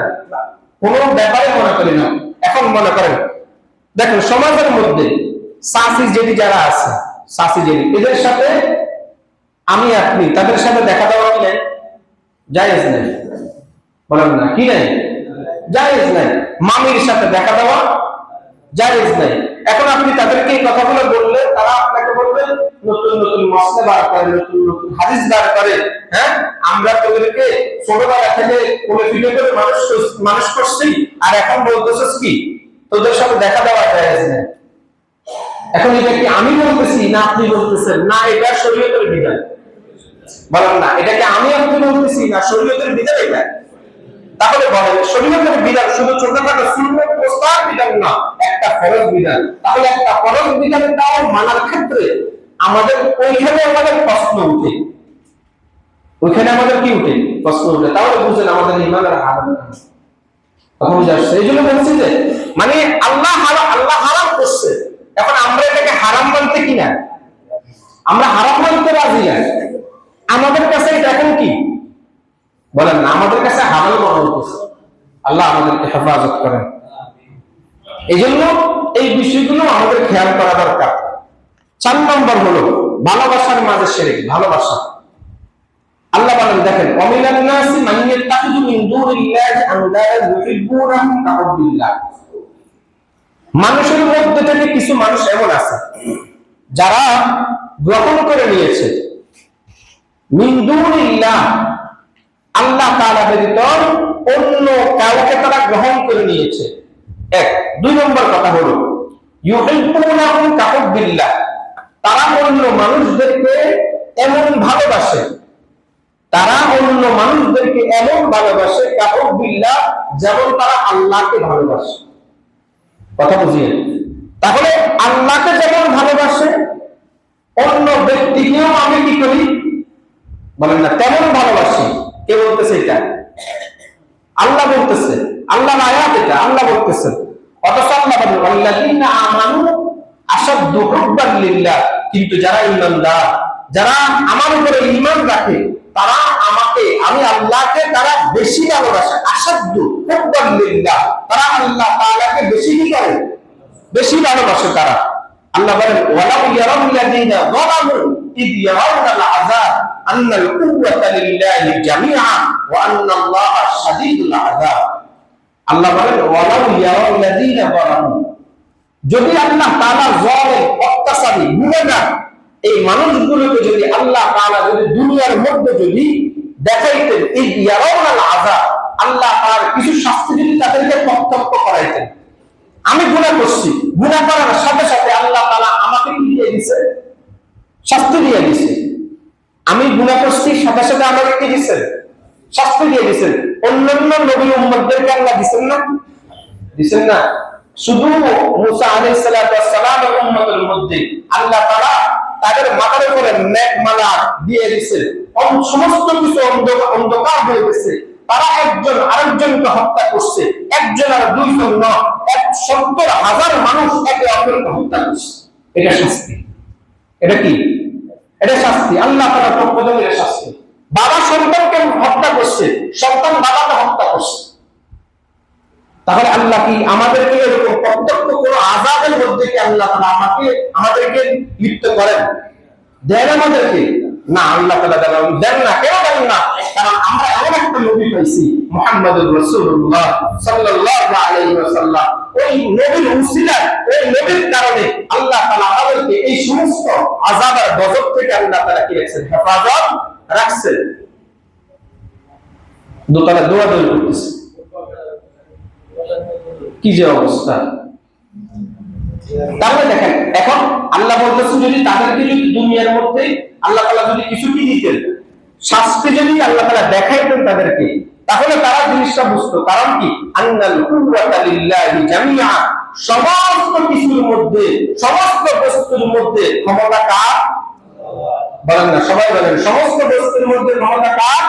কোনো ব্যাপারে মনে করি না। এখন মনে করেন দেখেন সমাজের মধ্যে সাসি যেটি যারা আছে, সাসি যেটি, এদের সাথে আমি আপনি তাদের সাথে দেখা দেওয়া কি নাই? জায়েজ নাই? বলেন না কি নাই? জায়েজ নাই। মামির সাথে দেখা দেওয়া জায়েজ নাই। এখন আপনি তাদেরকে এই কথাগুলো বললে তারা আপনাকে বলবে নতুন নতুন মসলা বার করে, নতুন নতুন হাদিস বার করে, হ্যাঁ আমরা তোদেরকে ছোটবেলা থেকে কোলে ফিরে করে মানুষ করছি, আর এখন বলতেছিস কি তোদের সাথে দেখা দেওয়া জায়েজ নাই। এখন এটা কি আমি বলতেছি না আপনি বলতেছেন? না এটা শরীয়তের বিধান। বলেন না এটা কি আমি আপনি বলতেছি না শরীয়তের বিধান এটা? তাহলে বলেন শরীয়তের বিধান শুধু ছোটখাটো সুন্নাত প্রস্তাব বিধান না, একটা ফরজ বিধান। তাহলে একটা ফরজ বিধানটাও মানার ক্ষেত্রে আমাদের ওইখানে আমাদের প্রশ্ন উঠে, ওইখানে আমাদের কি উঠে? প্রশ্ন উঠে। তাহলে বুঝলেন আমাদের ঈমানের হারাম কথা বুঝে আসছে। এই জন্য বলছি যে মানে আল্লাহ হারাম করছে, এখন আমরা এটাকে হারাম মানতে কিনা, আমরা হারাম মানতে রাজি না, আমাদের কাছে এটা এখন কি বলেন না, আমাদের কাছে হারাম মনে হচ্ছে। আল্লাহ আমাদেরকে হেফাজত করেন। এই জন্য এই বিষয়গুলো আমাদের খেয়াল করা দরকার। 4 নম্বর হলো ভালোবাসার মাঝে শিরক, ভালোবাসা। আল্লাহ বলেন দেখেন ওয়ামিনান নাসি মান ইয়াত্তাখিযু মিন দুনিল্লাহি আনদাদান ইউহিব্বুনাহুম কাহুব্বিল্লাহ। মানুষের মধ্যে থেকে কিছু মানুষ এমন আছে যারা গ্রহণ করে নিয়েছে মিন দুনিল্লাহ, আল্লাহ তাআলা ব্যতীত অন্য কাউকে তারা গ্রহণ করে নিয়েছে। 1 2 নম্বর কথা হলো ইউহিব্বুনাহুম কাহুব্বিল্লাহ, তারা অন্য মানুষদেরকে এমন ভালোবাসে, তারা অন্য মানুষদেরকে এমন ভালোবাসে কাহুব্বিল্লাহ যেমন তারা আল্লাহকে ভালোবাসে। কথা বুঝিয়ে, তাহলে আল্লাহকে যেমন ভালোবাসে ব্যক্তিকেও আমি কি করি বলেন না তেমন ভালোবাসি। কে বলতেছে এটা? আল্লাহ বলতেছে, আল্লাহর আয়াত এটা, আল্লাহ বলতেছেন। অথচ আল্লাহ বলেন ওয়াল্লাযীনা আমানু আশাদ্দু হুব্বান লিল্লাহ, কিন্তু যারা ঈমানদার, যারা আমার উপরে ঈমান রাখে, তারা আমাকে, আমি আল্লাহকে তারা বেশি ভালোবাসে। আশাদ্দু হুব্বান লিল্লাহ, তারা আল্লাহ তাআলাকে বেশি কি করে? বেশি ভালোবাসে তারা। আল্লাহ বলেন ওয়ালাউ ইয়ারাল্লাযীনা যালামু ইয ইয়ারাউনাল আযাব আন্নাল কুওয়াতা লিল্লাহি জামিআ ওয়া আন্নাল্লাহা শাদীদুল আযাব। আল্লাহ বলেন ওয়ালাউ ইয়ারাল্লাযীনা যালামু, যদি আল্লাহ তাআলা জালিম, অত্যাচারী, গুনাহগার এই মানুষগুলোকে যদি আল্লাহ তাআলা যদি দুনিয়ার মধ্যে যদি দেখাইতেন ইয ইয়ারাউনাল আযাব, আল্লাহ তার কিছু শাস্তি যদি তাদেরকে প্রত্যক্ষ করাইতেন। আমি গুনাহ করছি, গুনাহ করার সাথে সাথে আল্লাহ তাআলা আমাকে কি দিয়ে দিয়েছে? শাস্তি দিয়ে দিয়েছে। আমি গুনাহ করছি, সাথে সাথে আমাকে কি দিয়েছেন? শাস্তি দিয়ে দিয়েছেন। অন্যান্য নবী উম্মতদেরকে আল্লাহ দিয়েছেন না? দিয়েছেন না? শুধু মুসা আলাইহিস সালাতু ওয়াস সালামের উম্মতের মধ্যে আল্লাহ তাআলা তাদের মাথার উপরে মেঘমালা দিয়ে দিয়েছেন। সমস্ত কিছু অন্ধকার হয়ে গেছে। তারা একজন আরেকজনকে হত্যা করছে, একজন আর দুইজন নয়, 70,000 মানুষ একে অপরকে হত্যা করছে। এটা শাস্তি। এটা কি? এটা শাস্তি। আল্লাহ তাআলার পক্ষ থেকে এটা শাস্তি। বাবা সন্তানকে হত্যা করছে, সন্তান বাবাকে হত্যা করছে। তাহলে আল্লাহ কি আমাদেরকে এরকম প্রত্যক্ষ কোন আযাবের মধ্যে কি আল্লাহ তাআলা আমাদেরকে লিপ্ত করেন? দেন আমাদেরকে? না, আল্লাহ তাআলা দেন না। কেন দেন না? কারণ আমরা এমন একটা নবী পাইছি, মুহাম্মদুর রাসূলুল্লাহ সাল্লাল্লাহু আলাইহি ওয়াসাল্লাম। ওই নবীর উসিলায়, ওই নবীর কারণে আল্লাহ তাআলা আমাদেরকে এই সমস্ত আযাব আর গজব থেকে আল্লাহ তাআলা কি রাখছেন? হেফাজত রাখছেন। দোতলা দৌড়াদৌড়ি করতেছে, কি যে অবস্থা! তাহলে দেখেন, এখন আল্লাহ বলতেছেন যদি তাদেরকে যদি দুনিয়ার মধ্যে আল্লাহ তাআলা যদি কিছু কি দিতেন, শাস্তি যদি আল্লাহ তাআলা দেখাইতেন তাদেরকে, তাহলে তারা জিনিসটা বুঝতো। কারণ কি? আন্নাল কুওয়াতা লিল্লাহি জামিআ, সমস্ত কিছুর মধ্যে, সমস্ত বস্তুর মধ্যে ক্ষমতা কার? বলেন না, সবাই বলেন, সমস্ত বস্তুর মধ্যে ক্ষমতা কার?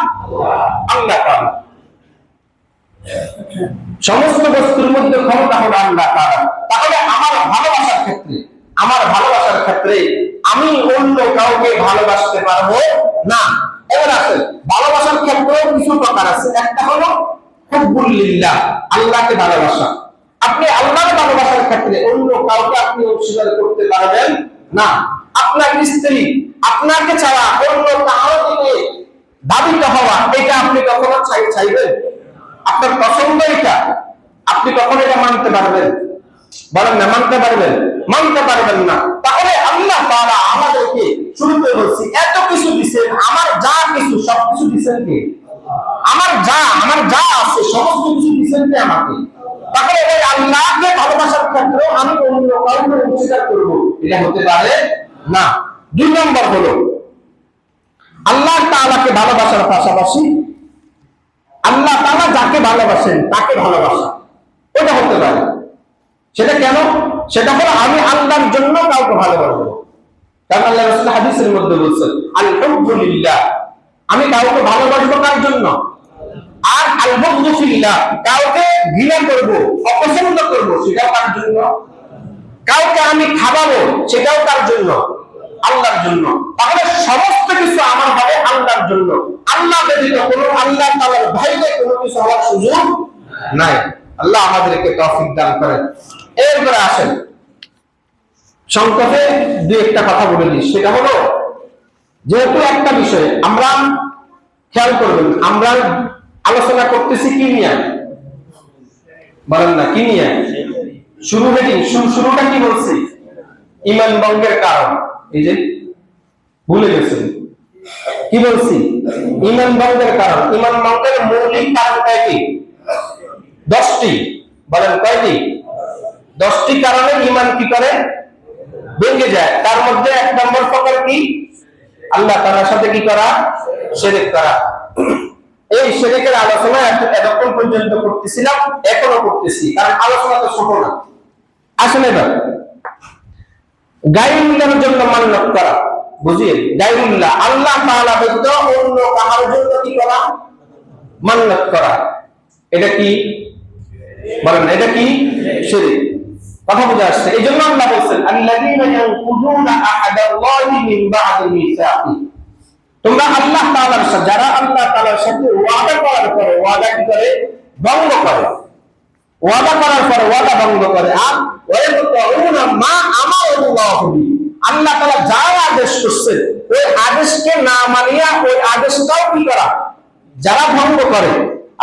আল্লাহ তাআলা। সমস্ত বস্তুর মধ্যে ক্ষমতা হলো আল্লাহ তাআলা। তাহলে আমার ভালোবাসার ক্ষেত্রে, আমার ভালোবাসার ক্ষেত্রে আমি অন্য কাউকে ভালোবাসতে পারবো না। এবার আছে ভালোবাসার ক্ষেত্রেও কিছু প্রকার আছে। একটা হলো হুব্বুল লিল্লাহ, আল্লাহকে ভালোবাসা। আপনি আল্লাহর ভালোবাসার ক্ষেত্রে অন্য কাউকে আপনি অস্বীকার করতে পারবেন না। আপনার স্ত্রী আপনাকে ছাড়া অন্য কারো দিকে দাবিত হওয়া, এটা আপনি কখনো চাইবেন? আপনার পছন্দ এটা, আপনি কখন এটা মানতে পারবেন? বলেন না, মানতে পারবেন? মানতে পারবেন না। তাহলে আল্লাহ তাআলা আমাদেরকে শুরুতে বলছি এত কিছু দিবেন, আমার যা কিছু সবকিছু দিবেন কে? আমার যা আছে সমস্ত কিছু দিবেন কে? আমাকে। তাহলে এই আল্লাহকে ভালোবাসার ক্ষেত্রে আমি অন্য কাউকে অস্বীকার করব, এটা হতে পারে না। 2 নম্বর হলো আল্লাহ তাআলাকে ভালোবাসার পাশাপাশি আল্লাহ তাআলা যাকে ভালোবাসেন তাকে ভালোবাসা, এটা হতে পারে। সেটা কেন? সেটা হলো আমি আল্লাহর জন্য কাউকে ভালোবাসবো। কারণ আল্লাহ রাসূল হাদিসের মধ্যে বলেছেন আল হুব্বু লিল্লাহ, আমি কাউকে ভালোবাসবো কার জন্য? আর আল বুগযু ফিল্লাহ, কাউকে ঘৃণা করব, অপছন্দ করব, সেটাও কার জন্য? কাউকে আমি খাওয়াবো, সেটাও কার জন্য? আল্লাহর জন্য। তাহলে সমস্ত কিছু আমার হবে আল্লাহর জন্য। আল্লাহ ব্যতীত কোনো আল্লাহ তাআলার বাইরে কোনো কিছু হওয়ার সুযোগ নাই। আল্লাহ আমাদেরকে তৌফিক দান করেন। এরপরে আসেন, সংক্ষেপে 2-1টা কথা বলে দিই। সেটা হলো, যেহেতু একটা বিষয় আমরা খেয়াল করবেন, আমরা আলোচনা করতেছি কি নিয়ে? বলেন না, কি নিয়ে? শুরুটা কি বলছি? ঈমান ভঙ্গের কারণ। এই যে ভুলে গেছেন, কি বলছি? ঈমান ভঙ্গের কারণ। ঈমান ভঙ্গের মৌলিক কারণ কয়টি? 10টি। বলেন কয়টি? 10টি কারণে ঈমান কি করে? ভেঙে যায়। তার মধ্যে 1 নম্বর প্রকার কি? আল্লাহ তাআলার সাথে কি করা? শিরক করা। এই শিরকের আলোচনা এতক্ষণ পর্যন্ত করতেছিলাম, এখনো করতেছি, কারণ আলোচনা তো ছোট না। আসলে না, গায়ে মিলানোর জন্য মান্নত করা, বুঝিয়ে গায়রুল্লাহ, আল্লাহ তাআলা ব্যতীত অন্য কাহার জন্য কি করা? মান্নাত করা। এটা কি বলেন, এটা কি শিরক? কথা বুঝে আসছে? এই জন্য আল্লাহ বলছেন আল্লাযীনা ইয়ানকুযুনা আহাদাল্লাহি মিন বা'দি মিসাকি, তোমরা আল্লাহ তাআলার সাথে, যারা আল্লাহ তাআলার সাথে ওয়াদা করার পরে ওয়াদা কি করে? ভঙ্গ করে। ওয়াদা করার পরে ওয়াদা ভঙ্গ করে। আর ওয়ায়াকুনা মা আমারাল্লাহু বি, আল্লাহ তাআলা যা আদেশ করছে ওই আদেশকে না মানিয়া ওই আদেশটাও কি করা? যারা ভঙ্গ করে।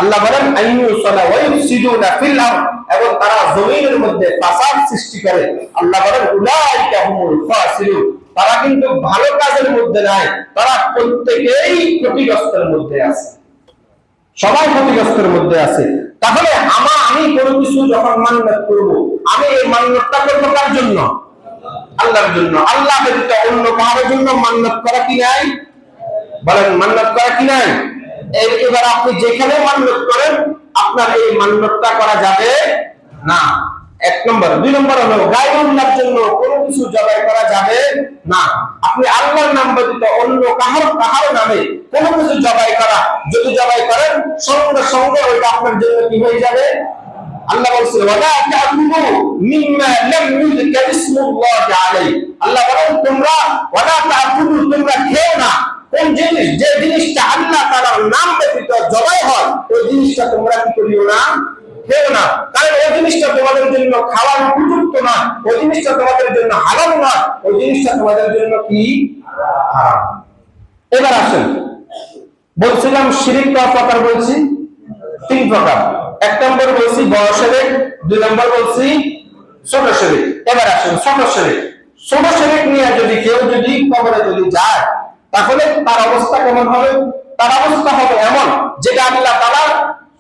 আল্লাহ বলেন আইয়ুসালা ওয়া ইউফসিদুনা ফিল আরদ, এবং তারা জমিনের মধ্যে ফাসাদ সৃষ্টি করে। আল্লাহ বলেন উলাইকা হুমুল ফাসিলুন, তারা কিন্তু ভালো কাজের মধ্যে নাই, তারা প্রত্যেকেই ক্ষতিগ্রস্তের মধ্যে আছে। সবাই ক্ষতিগ্রস্তের মধ্যে আছে। তাহলে আমি কোনো কিছু যখন মান্নাত করব, আমি এই মান্নাতটা করব কার জন্য? আল্লাহর জন্য। আল্লাহ ব্যতীত অন্য কারোর জন্য মান্নাত করা কি নাই? বলেন, মান্নাত করা কি নাই? এবার আপনি যেখানে মান্নাত করেন আপনার এই মান্নাতটা করা যাবে না, এক নম্বর। দুই নম্বর হলো গায়রুল্লাহর জন্য কোনো কিছু জবাই করা যাবে না। আপনি আল্লাহর নাম ব্যতীত অন্য কাহার নামে কোনো কিছু জবাই করা, যদি জবাই করেন সঙ্গে সঙ্গে ওইটা আপনার জন্য কি হয়ে যাবে? আল্লাহ বলছেন ওয়ালা তাকুলু মিম্মা লাম ইউযকার ইসমুল্লাহি আলাইহি, আল্লাহ বলেন তোমরা ওয়ালা তাকুলু, তোমরা খেও না কোন জিনিস, যে জিনিসটা আল্লাহ তাআলার নাম ব্যতীত জবাই হয় ওই জিনিসটা তোমরা কি করিও না? খেও না। কারণ ওই জিনিসটা তোমাদের জন্য খাওয়ার উপযুক্ত না, ওই জিনিসটা তোমাদের জন্য হালাল নয়, ওই জিনিসটা তোমাদের জন্য কি? হারাম। এবার আসেন, বলছিলাম শিরক কয় প্রকার? বলছি 3 প্রকার। এক নম্বর বলছি বড় শিরক, 2 নম্বর বলছি ছোট শিরক। এবার আসেন ছোট শিরক। ছোট শিরক নিয়ে যদি কেউ যদি কবরে যদি যায় তাহলে তার অবস্থা কেমন হবে? তার অবস্থা হবে এমন, যেটা আল্লাহ তাআলা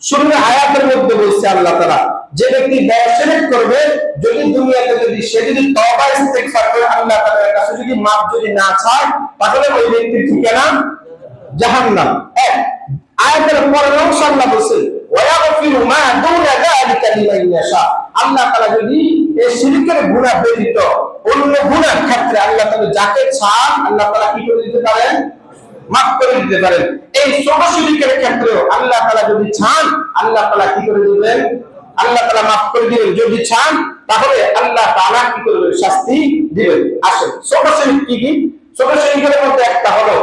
শুরুর আয়াতের মধ্যে বলছে। আল্লাহ তাআলা যে ব্যক্তি বড় শিরক করবে, যদি দুনিয়াতে যদি সে যদি তওবা ইস্তিগফার করে আল্লাহ তাআলার কাছে যদি মাফ যদি না চায়, তাহলে ওই ব্যক্তির ঠিকানা জাহান্নাম। এক আয়াতের পরের অংশ আল্লাহ বলেন ওয়ায়াগফিরু মা দুনা যালিকা লিমান ইয়াশা, আল্লাহ তাআলা যদি এই শিরকের গুনাহ ব্যতীত অন্য গুনাহর ক্ষেত্রে আল্লাহ তাআলা যাকে চান আল্লাহ তাআলা কি করে দিতে পারেন? মাফ করে দিতে পারেন। এই ছোট শিরকের ক্ষেত্রেও আল্লাহ তাআলা যদি চান আল্লাহ তাআলা কি করে দিবেন? আল্লাহ তাআলা মাফ করে দিবেন। যদি চান তাহলে আল্লাহ তাআলা কি করবেন? শাস্তি দিবেন। আসেন ছোট শিরক কি কি? ছোট শিরকের মধ্যে একটা হলো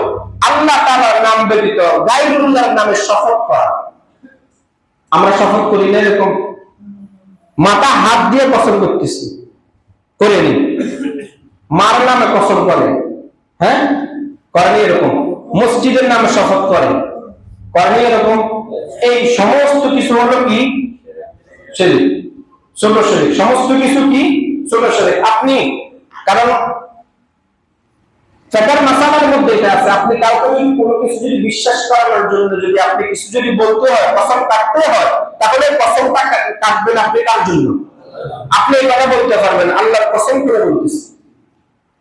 আল্লাহ তাআলার নাম ব্যতীত গায়রুল্লাহর নামে শপথ করা। আমরা শপথ করি না এরকম মাথা হাত দিয়ে কসম করতেছি, করে নি, মার নামে কসম করে, হ্যাঁ করেনি এরকম। মসজিদের নামে শপথ করে, করেনি এরকম। এই সমস্ত কিছু হলো কি? শিরক, ছোট শিরক। সমস্ত কিছু কি? ছোট শিরক। আপনি কারণ ফিকহের মাসালার মধ্যে এটা আছে, আপনি কাউকে যদি কোনো কিছু যদি বিশ্বাস করানোর জন্য যদি আপনি কিছু যদি বলতে হয়, কসম কাটতে হয়, তাহলে কসমটা কাটবেন আপনি কার জন্য? আপনি এই কথা বলতে পারবেন আল্লাহর কসম করে বলতেছি,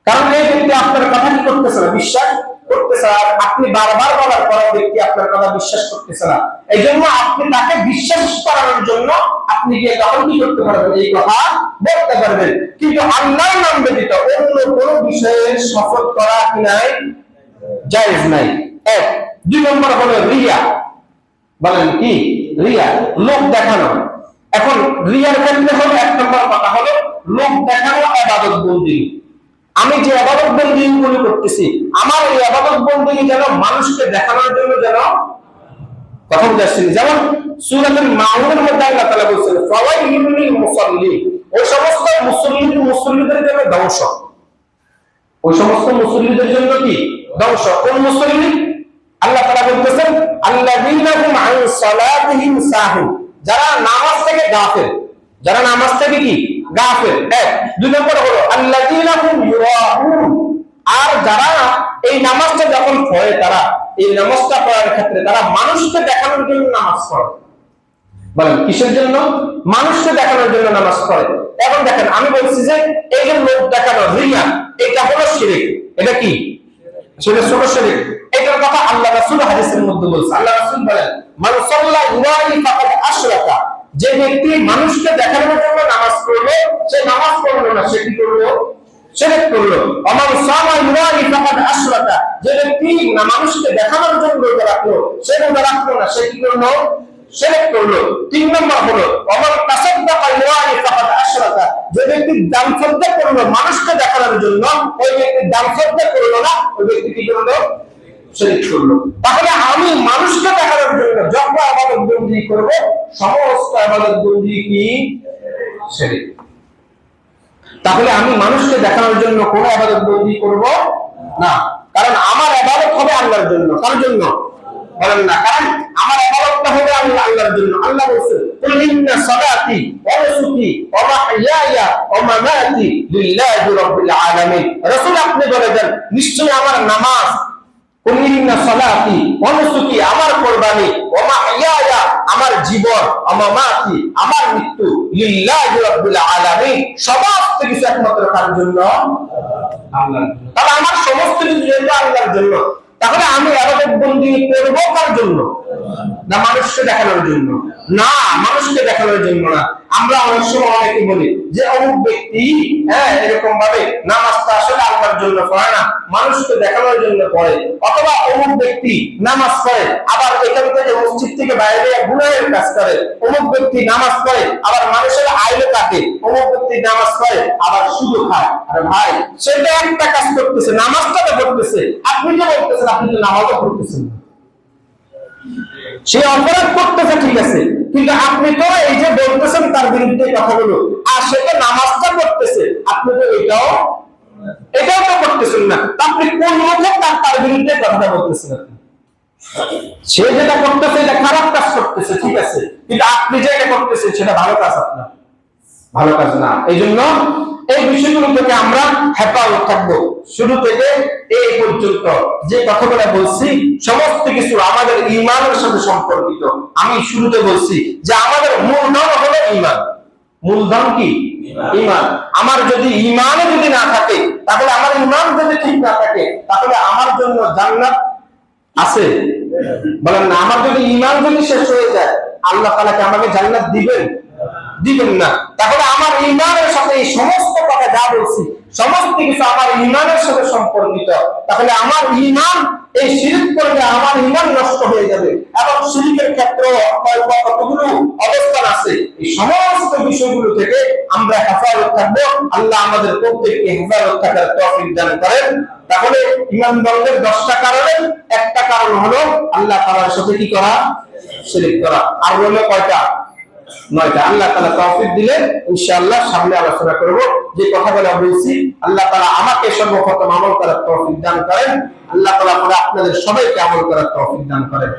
কারণ এই ব্যক্তি আপনার কথা কি করতেছে না? বিশ্বাস করতেছে। আর আপনি বারবার বলার পর ব্যক্তি আপনার কথা বিশ্বাস করতেছে না, এই জন্য আপনি তাকে বিশ্বাস করানোর জন্য আপনি গিয়ে তখন কি করতে পারবেন? এই কথা বলতে পারবেন। কিন্তু আল্লাহর নাম ব্যতীত অন্য কোনো বিষয়ে শপথ করা কি নাই? জায়েজ নাই। এক। 2 নম্বর হলো রিয়া। বলেন কি? রিয়া, লোক দেখানো। এখন রিয়ার ক্ষেত্রে হলো 1 নম্বর কথা হলো লোক দেখানো ইবাদত বন্দেগী। আমি যে ইবাদত বন্দেগী গুলো করতেছি, আমার এই ইবাদত বন্দেগী যেন মানুষকে দেখানোর জন্য যেন কথা বলতেছি। যেমন সূরাতুল মাউনের মধ্যে আল্লাহ তাআলা বলেছেন ফাওয়াইলুল লিল মুসাল্লিন, ওই সমস্ত মুসল্লিদের জন্য ধ্বংস। ওই সমস্ত মুসল্লিদের জন্য কি? ধ্বংস। কোন মুসল্লি? আল্লাহ তাআলা বলতেছেন আল্লাযীনা হুম আন সালাতিহিম সাহুন, যারা নামাজ থেকে গাফিল। যারা নামাজ থেকে কি? গাফিল। এক। 2 নম্বর হলো আল্লাযীনা হুম ইউরাউন, আর যারা এই নামাজটা যখন পড়ে তারা এই নামাজটা পড়ার ক্ষেত্রে তারা মানুষকে দেখানোর জন্য নামাজ পড়ে। বলেন কিসের জন্য? মানুষকে দেখানোর জন্য নামাজ পড়ে। এখন দেখেন আমি বলছি যে এই যে লোক দেখানো রিয়া, এটা হলো শিরক। এটা কি? সেটা ছোট শিরক। এটার কথা আল্লাহ রাসূল হাদিসের মধ্যে বলেছেন। আল্লাহ রাসূল বলেন মান সাল্লা ইউরাই ফাকাদ আশরাকা, যে ব্যক্তি মানুষকে দেখানোর জন্য নামাজ পড়লো সে নামাজ পড়লো না, সে কি করলো? শিরক করলো। আমান সামা ইউরাই ফাকাদ আশরাকা, যে ব্যক্তি না মানুষকে দেখানোর জন্য রোজা রাখলো, সে রোজা রাখলো না, সে কি করলো? শিরক করলো। 3 নম্বর হলো ওমান তাসাদ্দাকা লিওয়াহি ফাকাদ আশরাকা, যে ব্যক্তি দান সদকা করলো মানুষকে দেখানোর জন্য, ওই ব্যক্তি দান সদকা করলো না, ওই ব্যক্তি কি করলো? শিরক করলো। তাহলে আমি মানুষকে দেখানোর জন্য যত ইবাদত বندী করব, সমস্ত ইবাদত বندী কি? শিরক। তাহলে আমি মানুষকে দেখানোর জন্য কোন ইবাদত বندী করব না, কারণ আমার ইবাদত হবে আল্লাহর জন্য। কার জন্য বলেন না? কারণ আমার ইবাদতটা হবে আল্লাহর জন্য। আল্লাহ বলেছেন কুল ইন্না সালাতি ওয়া নুসুকি ওয়া মাহইয়ায়া ওয়া মামাতি লিল্লাহি রাব্বিল আলামিন। রাসূল আপনি বলে দেন নিশ্চয়ই আমার নামাজ, কুল ইন্না সালাতি ওয়া নুসুকি আমার কুরবানি, ওয়া মাহইয়ায়া আমার জীবন, ওয়া মামাতি আমার মৃত্যু, লিল্লাহি রাব্বিল আলামিন সমস্ত কিছু একমাত্র কার জন্য? আল্লাহর জন্য। তাহলে আমার সমস্ত কিছু যেটা আল্লাহর জন্য, তাহলে আমি ইবাদত বندী করব কার জন্য? না মানুষকে দেখানোর জন্য? না, মানুষকে দেখানোর জন্য না। আমরা অনেক সময় অনেকে বলি যে অমুক ব্যক্তি এরকম ভাবে নামাজটা আসলে আল্লাহর জন্য পড়ে না, মানুষকে দেখানোর জন্য পড়ে। অথবা অমুক ব্যক্তি নামাজ পড়ে আবার এখান থেকে মসজিদ থেকে বাইরে গুনাহের কাজ করে। অমুক ব্যক্তি নামাজ পড়ে আবার মানুষের আইলে কাটে। অমুক ব্যক্তি নামাজ পড়ে আবার সুদ খায়। আরে ভাই, সেটা একটা কাজ করতেছে, নামাজটা করতেছে, আপনি যে বলতেছেন আপনি তো নামাজও করতেছেন না। সে অপরাধ করতেছে ঠিক আছে, কিন্তু আপনি তো এই যে বলতেছেন তার বিরুদ্ধে কথাগুলো, আর সে তো নামাজটা করতেছে, আপনি তো এটাও তো করতেছেন না। আপনি কোন মুখে তার বিরুদ্ধে কথা বলতেছেন? সে যেটা করতেছে এটা খারাপ কাজ করতেছে ঠিক আছে, কিন্তু আপনি যেটা করতেছেন সেটা ভালো কাজ, আপনার ভালো কাজ না। এই জন্য এই বিষয়গুলো থেকে আমরা হেফাজত থাকবো। শুরু থেকে এই পর্যন্ত যে কথাগুলো বলছি সমস্ত কিছু আমাদের ঈমানের সাথে সম্পর্কিত। আমি শুরুতে বলছি যে আমাদের মূলধন হলো ঈমান। মূলধন কি? ঈমান। আমার যদি ঈমান যদি না থাকে, তাহলে আমার ঈমান যদি ঠিক না থাকে, তাহলে আমার জন্য জান্নাত আছে? বলেন না। আমার যদি ঈমান যদি শেষ হয়ে যায়, আল্লাহ তাআলা কি আমাকে জান্নাত দিবেন? দিবেন না। তাহলে আমার ঈমানের সাথে এই সমস্ত কথা যা বলছি সমস্ত কিছু আমার ঈমানের সাথে সম্পর্কিত। তাহলে আমার ঈমান এই শিরক করলে আমার ঈমান নষ্ট হয়ে যাবে, এবং শিরকের ক্ষেত্রে কতগুলো অবস্থান আছে। এই সমস্ত বিষয়গুলো থেকে আমরা হেফাজত থাকবো। আল্লাহ আমাদের প্রত্যেককে হেফাজত থাকার তৌফিক দান করেন। তাহলে ঈমান ভঙ্গের 10টা কারণে একটা কারণ হলো আল্লাহ তাআলার সাথে কি করা? শিরক করা। আর হলো কয়টা? 9টা। আল্লাহ তাআলা তৌফিক দিলে ইনশাআল্লাহ সামনে আলোচনা করব। যে কথাগুলো বলছি আল্লাহ তাআলা আমাকে সর্বপ্রথম আমল করার তৌফিক দান করেন। আল্লাহ তাআলা আপনাদের সবাইকে আমল করার তৌফিক দান করেন।